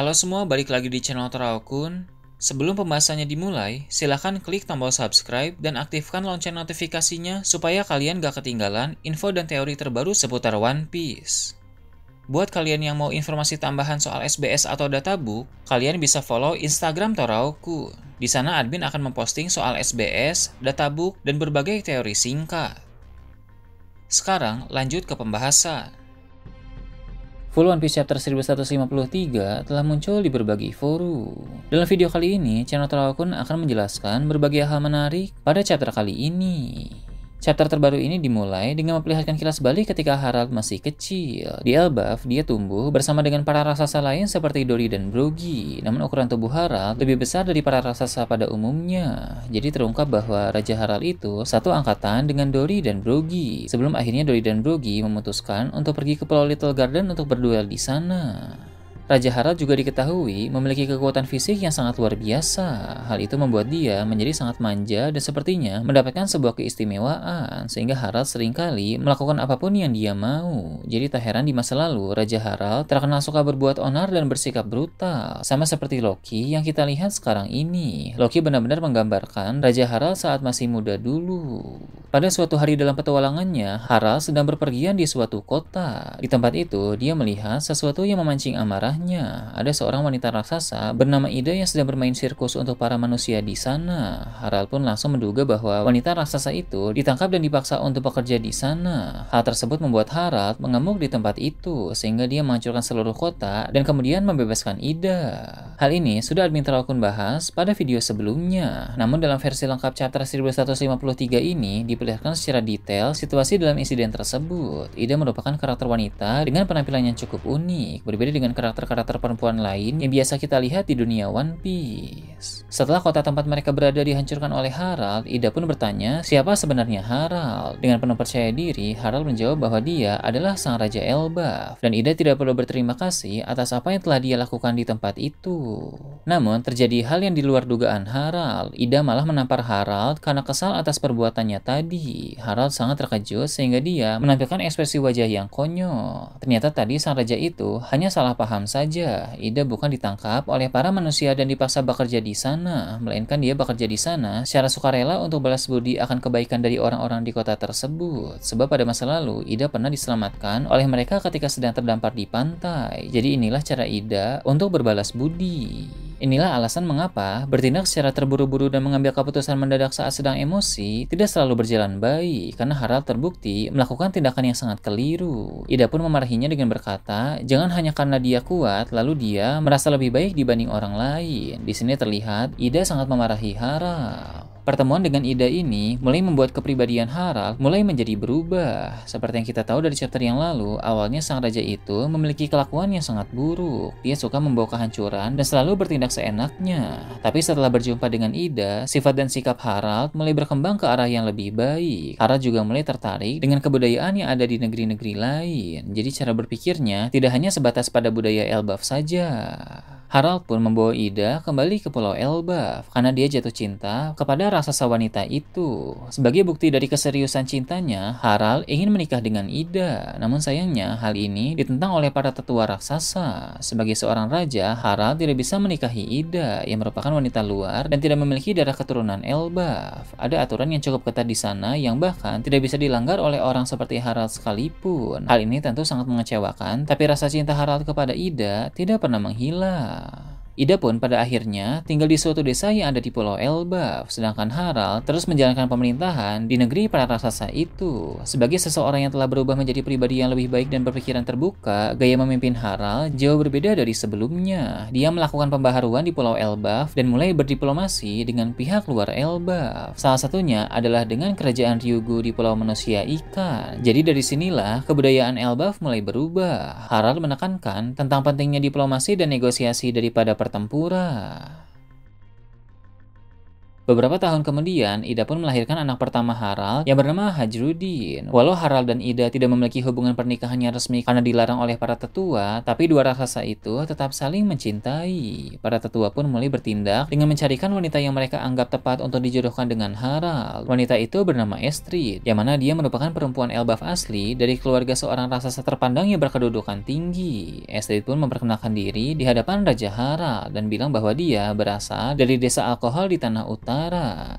Halo semua, balik lagi di channel Toraokun. Sebelum pembahasannya dimulai, silahkan klik tombol subscribe dan aktifkan lonceng notifikasinya supaya kalian gak ketinggalan info dan teori terbaru seputar One Piece. Buat kalian yang mau informasi tambahan soal SBS atau databook, kalian bisa follow Instagram Toraokun. Di sana admin akan memposting soal SBS, databook, dan berbagai teori singkat. Sekarang lanjut ke pembahasan. Full One Piece Chapter 1153 telah muncul di berbagai forum. Dalam video kali ini, channel Toraokun akan menjelaskan berbagai hal menarik pada chapter kali ini. Chapter terbaru ini dimulai dengan memperlihatkan kilas balik ketika Harald masih kecil. Di Elbaf, dia tumbuh bersama dengan para raksasa lain seperti Dory dan Brogy. Namun ukuran tubuh Harald lebih besar dari para raksasa pada umumnya. Jadi terungkap bahwa Raja Harald itu satu angkatan dengan Dory dan Brogy. Sebelum akhirnya Dory dan Brogy memutuskan untuk pergi ke Pulau Little Garden untuk berduel di sana. Raja Harald juga diketahui memiliki kekuatan fisik yang sangat luar biasa. Hal itu membuat dia menjadi sangat manja dan sepertinya mendapatkan sebuah keistimewaan, sehingga Harald seringkali melakukan apapun yang dia mau. Jadi tak heran di masa lalu, Raja Harald terkenal suka berbuat onar dan bersikap brutal. Sama seperti Loki yang kita lihat sekarang ini. Loki benar-benar menggambarkan Raja Harald saat masih muda dulu. Pada suatu hari dalam petualangannya, Harald sedang berpergian di suatu kota. Di tempat itu, dia melihat sesuatu yang memancing amarahnya. Ada seorang wanita raksasa bernama Ida yang sedang bermain sirkus untuk para manusia di sana. Harald pun langsung menduga bahwa wanita raksasa itu ditangkap dan dipaksa untuk bekerja di sana. Hal tersebut membuat Harald mengamuk di tempat itu, sehingga dia menghancurkan seluruh kota dan kemudian membebaskan Ida. Hal ini sudah admin Toraokun bahas pada video sebelumnya. Namun dalam versi lengkap chapter 1153 ini diperlihatkan secara detail situasi dalam insiden tersebut. Ida merupakan karakter wanita dengan penampilan yang cukup unik, berbeda dengan karakter perempuan lain yang biasa kita lihat di dunia One Piece. Setelah kota tempat mereka berada dihancurkan oleh Harald, Ida pun bertanya siapa sebenarnya Harald. Dengan penuh percaya diri, Harald menjawab bahwa dia adalah sang Raja Elbaf dan Ida tidak perlu berterima kasih atas apa yang telah dia lakukan di tempat itu. Namun terjadi hal yang di luar dugaan Harald. Ida malah menampar Harald karena kesal atas perbuatannya tadi. Harald sangat terkejut sehingga dia menampilkan ekspresi wajah yang konyol. Ternyata tadi sang raja itu hanya salah paham saja. Ida bukan ditangkap oleh para manusia dan dipaksa bekerja di sana, melainkan dia bekerja di sana secara sukarela untuk balas budi akan kebaikan dari orang-orang di kota tersebut. Sebab pada masa lalu, Ida pernah diselamatkan oleh mereka ketika sedang terdampar di pantai. Jadi inilah cara Ida untuk berbalas budi. Inilah alasan mengapa bertindak secara terburu-buru dan mengambil keputusan mendadak saat sedang emosi tidak selalu berjalan baik, karena Harald terbukti melakukan tindakan yang sangat keliru. Ida pun memarahinya dengan berkata, jangan hanya karena dia kuat, lalu dia merasa lebih baik dibanding orang lain. Di sini terlihat Ida sangat memarahi Harald. Pertemuan dengan Ida ini mulai membuat kepribadian Harald mulai menjadi berubah. Seperti yang kita tahu dari chapter yang lalu, awalnya sang raja itu memiliki kelakuan yang sangat buruk. Dia suka membawa kehancuran dan selalu bertindak seenaknya. Tapi setelah berjumpa dengan Ida, sifat dan sikap Harald mulai berkembang ke arah yang lebih baik. Harald juga mulai tertarik dengan kebudayaan yang ada di negeri-negeri lain. Jadi cara berpikirnya tidak hanya sebatas pada budaya Elbaf saja. Harald pun membawa Ida kembali ke Pulau Elbaf karena dia jatuh cinta kepada raksasa wanita itu. Sebagai bukti dari keseriusan cintanya, Harald ingin menikah dengan Ida. Namun sayangnya hal ini ditentang oleh para tetua raksasa. Sebagai seorang raja, Harald tidak bisa menikahi Ida yang merupakan wanita luar dan tidak memiliki darah keturunan Elbaf. Ada aturan yang cukup ketat di sana yang bahkan tidak bisa dilanggar oleh orang seperti Harald sekalipun. Hal ini tentu sangat mengecewakan, tapi rasa cinta Harald kepada Ida tidak pernah menghilang. Ida pun pada akhirnya tinggal di suatu desa yang ada di Pulau Elbaf, sedangkan Harald terus menjalankan pemerintahan di negeri para raksasa itu. Sebagai seseorang yang telah berubah menjadi pribadi yang lebih baik dan berpikiran terbuka, gaya memimpin Harald jauh berbeda dari sebelumnya. Dia melakukan pembaharuan di Pulau Elbaf dan mulai berdiplomasi dengan pihak luar Elbaf. Salah satunya adalah dengan kerajaan Ryugu di Pulau Manusia Ikan. Jadi dari sinilah kebudayaan Elbaf mulai berubah. Harald menekankan tentang pentingnya diplomasi dan negosiasi daripada pertempuran. Beberapa tahun kemudian, Ida pun melahirkan anak pertama Harald yang bernama Hajrudin. Walau Harald dan Ida tidak memiliki hubungan pernikahannya resmi karena dilarang oleh para tetua, tapi dua raksasa itu tetap saling mencintai. Para tetua pun mulai bertindak dengan mencarikan wanita yang mereka anggap tepat untuk dijodohkan dengan Harald. Wanita itu bernama Estrid, yang mana dia merupakan perempuan Elbaf asli dari keluarga seorang raksasa terpandang yang berkedudukan tinggi. Estrid pun memperkenalkan diri di hadapan Raja Harald dan bilang bahwa dia berasal dari desa alkohol di Tanah Utara.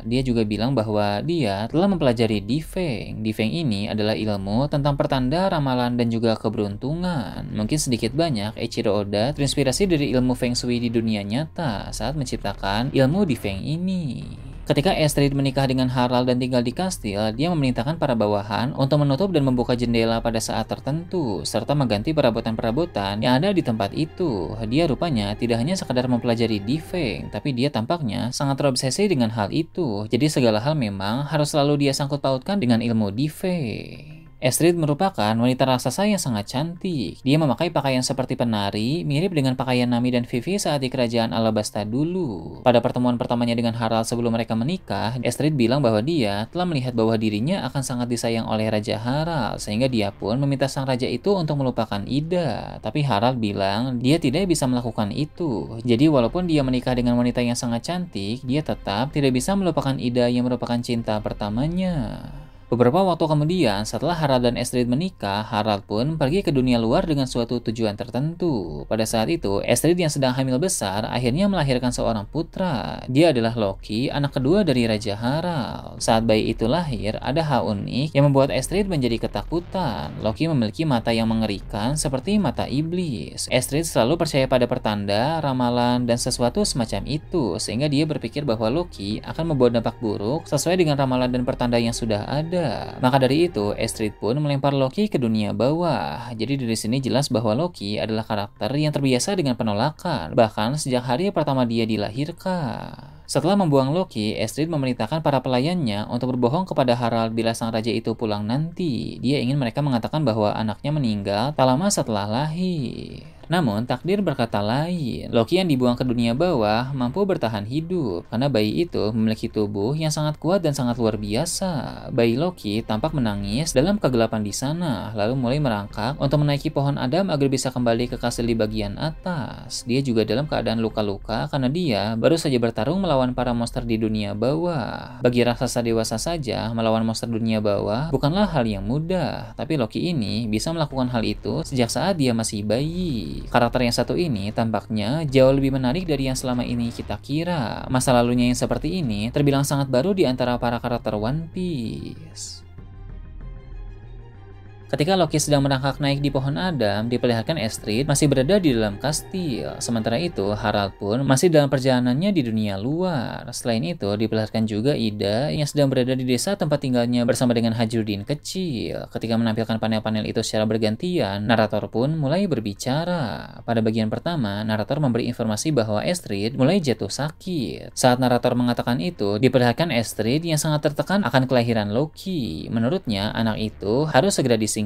Dia juga bilang bahwa dia telah mempelajari Difeng. Difeng ini adalah ilmu tentang pertanda, ramalan, dan juga keberuntungan. Mungkin sedikit banyak Eiichiro Oda terinspirasi dari ilmu Feng Shui di dunia nyata saat menciptakan ilmu Difeng ini. Ketika Estrid menikah dengan Harald dan tinggal di kastil, dia memerintahkan para bawahan untuk menutup dan membuka jendela pada saat tertentu, serta mengganti perabotan-perabotan yang ada di tempat itu. Dia rupanya tidak hanya sekadar mempelajari Difeng, tapi dia tampaknya sangat terobsesi dengan hal itu. Jadi segala hal memang harus selalu dia sangkut pautkan dengan ilmu Difeng. Estrid merupakan wanita raksasa yang sangat cantik. Dia memakai pakaian seperti penari, mirip dengan pakaian Nami dan Vivi saat di kerajaan Alabasta dulu. Pada pertemuan pertamanya dengan Harald sebelum mereka menikah, Estrid bilang bahwa dia telah melihat bahwa dirinya akan sangat disayang oleh Raja Harald, sehingga dia pun meminta sang raja itu untuk melupakan Ida. Tapi Harald bilang dia tidak bisa melakukan itu. Jadi walaupun dia menikah dengan wanita yang sangat cantik, dia tetap tidak bisa melupakan Ida yang merupakan cinta pertamanya. Beberapa waktu kemudian, setelah Harald dan Estrid menikah, Harald pun pergi ke dunia luar dengan suatu tujuan tertentu. Pada saat itu, Estrid yang sedang hamil besar akhirnya melahirkan seorang putra. Dia adalah Loki, anak kedua dari Raja Harald. Saat bayi itu lahir, ada hal unik yang membuat Estrid menjadi ketakutan. Loki memiliki mata yang mengerikan seperti mata iblis. Estrid selalu percaya pada pertanda, ramalan, dan sesuatu semacam itu, sehingga dia berpikir bahwa Loki akan membawa dampak buruk sesuai dengan ramalan dan pertanda yang sudah ada. Maka dari itu, Estrid pun melempar Loki ke dunia bawah. Jadi dari sini jelas bahwa Loki adalah karakter yang terbiasa dengan penolakan, bahkan sejak hari pertama dia dilahirkan. Setelah membuang Loki, Estrid memerintahkan para pelayannya untuk berbohong kepada Harald bila sang raja itu pulang nanti. Dia ingin mereka mengatakan bahwa anaknya meninggal tak lama setelah lahir. Namun, takdir berkata lain. Loki yang dibuang ke dunia bawah mampu bertahan hidup karena bayi itu memiliki tubuh yang sangat kuat dan sangat luar biasa. Bayi Loki tampak menangis dalam kegelapan di sana, lalu mulai merangkak untuk menaiki pohon Adam agar bisa kembali ke kastil di bagian atas. Dia juga dalam keadaan luka-luka karena dia baru saja bertarung melawan para monster di dunia bawah. Bagi raksasa dewasa saja, melawan monster dunia bawah bukanlah hal yang mudah, tapi Loki ini bisa melakukan hal itu sejak saat dia masih bayi. Karakter yang satu ini tampaknya jauh lebih menarik dari yang selama ini kita kira. Masa lalunya yang seperti ini terbilang sangat baru di antara para karakter One Piece. Ketika Loki sedang merangkak naik di pohon Adam, diperlihatkan Estrid masih berada di dalam kastil. Sementara itu, Harald pun masih dalam perjalanannya di dunia luar. Selain itu, diperlihatkan juga Ida yang sedang berada di desa tempat tinggalnya bersama dengan Hajrudin kecil. Ketika menampilkan panel-panel itu secara bergantian, narator pun mulai berbicara. Pada bagian pertama, narator memberi informasi bahwa Estrid mulai jatuh sakit. Saat narator mengatakan itu, diperlihatkan Estrid yang sangat tertekan akan kelahiran Loki. Menurutnya, anak itu harus segera disingkirkan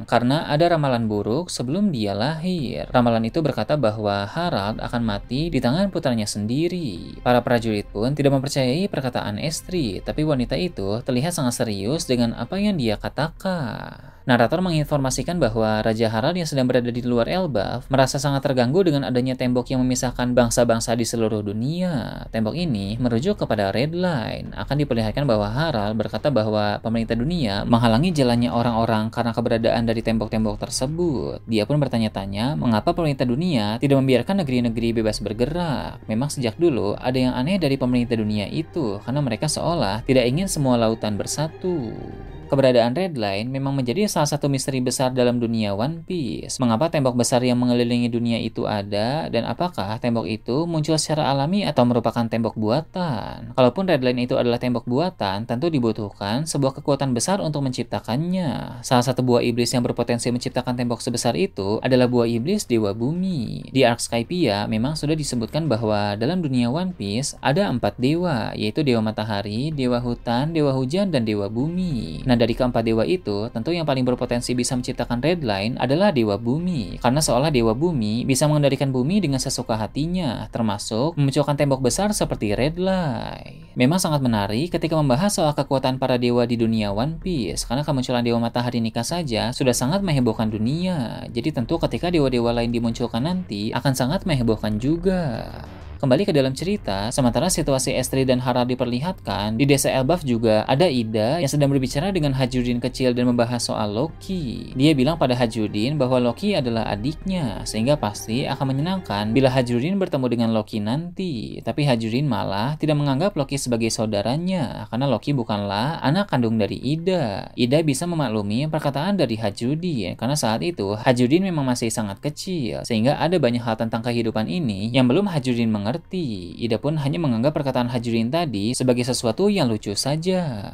karena ada ramalan buruk sebelum dia lahir. Ramalan itu berkata bahwa Harald akan mati di tangan putranya sendiri. Para prajurit pun tidak mempercayai perkataan Estrid, tapi wanita itu terlihat sangat serius dengan apa yang dia katakan. Narator menginformasikan bahwa Raja Harald yang sedang berada di luar Elbaf merasa sangat terganggu dengan adanya tembok yang memisahkan bangsa-bangsa di seluruh dunia. Tembok ini merujuk kepada Red Line. Akan diperlihatkan bahwa Harald berkata bahwa pemerintah dunia menghalangi jalannya orang-orang karena keberadaan dari tembok-tembok tersebut. Dia pun bertanya-tanya mengapa pemerintah dunia tidak membiarkan negeri-negeri bebas bergerak. Memang sejak dulu ada yang aneh dari pemerintah dunia itu, karena mereka seolah tidak ingin semua lautan bersatu. Keberadaan Red Line memang menjadi salah satu misteri besar dalam dunia One Piece. Mengapa tembok besar yang mengelilingi dunia itu ada, dan apakah tembok itu muncul secara alami atau merupakan tembok buatan? Kalaupun Red Line itu adalah tembok buatan, tentu dibutuhkan sebuah kekuatan besar untuk menciptakannya. Salah satu buah iblis yang berpotensi menciptakan tembok sebesar itu adalah buah iblis Dewa Bumi. Di Arc Skypiea memang sudah disebutkan bahwa dalam dunia One Piece ada 4 dewa, yaitu Dewa Matahari, Dewa Hutan, Dewa Hujan, dan Dewa Bumi. Nah, dari keempat dewa itu, tentu yang paling berpotensi bisa menciptakan Redline adalah Dewa Bumi. Karena seolah Dewa Bumi bisa mengendalikan bumi dengan sesuka hatinya, termasuk memunculkan tembok besar seperti Redline. Memang sangat menarik ketika membahas soal kekuatan para dewa di dunia One Piece, karena kemunculan Dewa Matahari Nika saja sudah sangat menghebohkan dunia. Jadi tentu ketika dewa-dewa lain dimunculkan nanti, akan sangat menghebohkan juga. Kembali ke dalam cerita, sementara situasi Estrid dan Harald diperlihatkan, di desa Elbaf juga ada Ida yang sedang berbicara dengan Hajudin kecil dan membahas soal Loki. Dia bilang pada Hajudin bahwa Loki adalah adiknya, sehingga pasti akan menyenangkan bila Hajudin bertemu dengan Loki nanti. Tapi Hajudin malah tidak menganggap Loki sebagai saudaranya, karena Loki bukanlah anak kandung dari Ida. Ida bisa memaklumi perkataan dari Hajudin, karena saat itu Hajudin memang masih sangat kecil, sehingga ada banyak hal tentang kehidupan ini yang belum Hajudin mengerti. Ida pun hanya menganggap perkataan Hajudin tadi sebagai sesuatu yang lucu saja.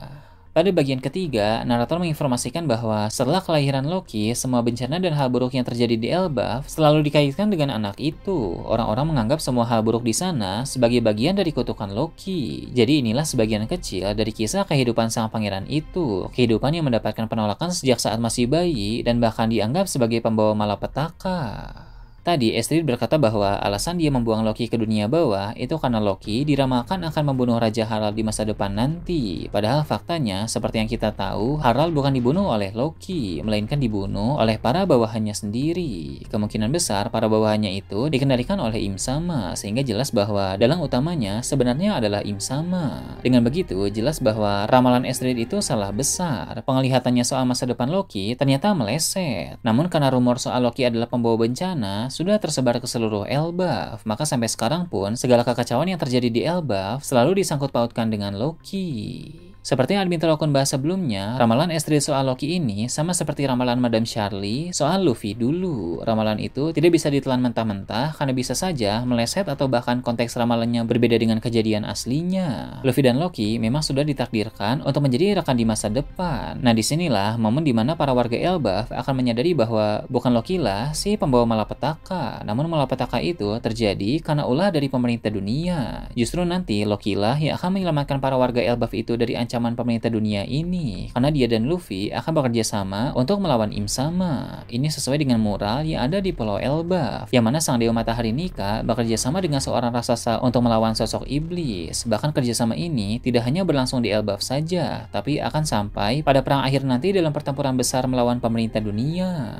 Pada bagian ketiga, narator menginformasikan bahwa setelah kelahiran Loki, semua bencana dan hal buruk yang terjadi di Elbaf selalu dikaitkan dengan anak itu. Orang-orang menganggap semua hal buruk di sana sebagai bagian dari kutukan Loki. Jadi inilah sebagian kecil dari kisah kehidupan sang pangeran itu. Kehidupan yang mendapatkan penolakan sejak saat masih bayi dan bahkan dianggap sebagai pembawa malapetaka. Tadi Estrid berkata bahwa alasan dia membuang Loki ke dunia bawah itu karena Loki diramalkan akan membunuh Raja Harald di masa depan nanti. Padahal faktanya, seperti yang kita tahu, Harald bukan dibunuh oleh Loki, melainkan dibunuh oleh para bawahannya sendiri. Kemungkinan besar para bawahannya itu dikendalikan oleh Im Sama, sehingga jelas bahwa dalang utamanya sebenarnya adalah Im Sama. Dengan begitu, jelas bahwa ramalan Estrid itu salah besar. Penglihatannya soal masa depan Loki ternyata meleset. Namun karena rumor soal Loki adalah pembawa bencana sudah tersebar ke seluruh Elbaf, maka sampai sekarang pun segala kekacauan yang terjadi di Elbaf selalu disangkut pautkan dengan Loki. Seperti yang Admin Terokun bahas sebelumnya, ramalan Estrid soal Loki ini sama seperti ramalan Madame Charlie soal Luffy dulu. Ramalan itu tidak bisa ditelan mentah-mentah karena bisa saja meleset atau bahkan konteks ramalannya berbeda dengan kejadian aslinya. Luffy dan Loki memang sudah ditakdirkan untuk menjadi rekan di masa depan. Nah, disinilah momen dimana para warga Elbaf akan menyadari bahwa bukan Loki lah si pembawa malapetaka, namun malapetaka itu terjadi karena ulah dari pemerintah dunia. Justru nanti Loki lah yang akan menyelamatkan para warga Elbaf itu dari ancaman pemerintah dunia ini, karena dia dan Luffy akan bekerja sama untuk melawan Im Sama. Ini sesuai dengan moral yang ada di Pulau Elbaf, yang mana sang Dewa Matahari Nika bekerja sama dengan seorang raksasa untuk melawan sosok iblis. Bahkan kerjasama ini tidak hanya berlangsung di Elbaf saja, tapi akan sampai pada perang akhir nanti dalam pertempuran besar melawan pemerintah dunia.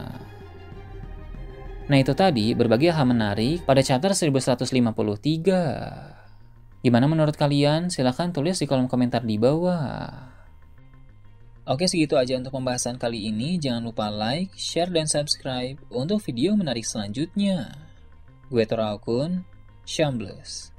Nah, itu tadi berbagai hal menarik pada chapter 1153. Gimana menurut kalian? Silahkan tulis di kolom komentar di bawah. Oke, segitu aja untuk pembahasan kali ini. Jangan lupa like, share, dan subscribe untuk video menarik selanjutnya. Gue Torakun, Shambles.